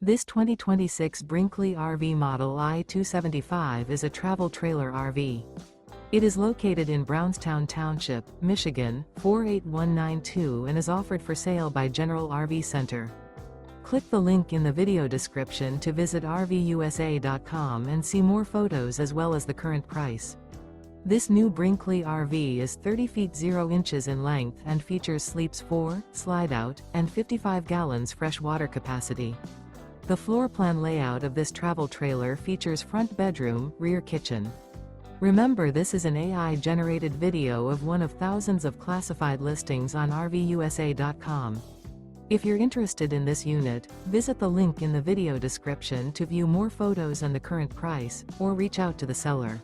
This 2026 Brinkley RV Model I 275 is a travel trailer RV. It is located in Brownstown Township, Michigan, 48192 and is offered for sale by General RV Center. Click the link in the video description to visit RVUSA.com and see more photos as well as the current price. This new Brinkley RV is 30 feet 0 inches in length and features sleeps 4, slide-out, and 55 gallons fresh water capacity. The floor plan layout of this travel trailer features front bedroom, rear kitchen. Remember, this is an AI-generated video of one of thousands of classified listings on RVUSA.com. If you're interested in this unit, visit the link in the video description to view more photos and the current price, or reach out to the seller.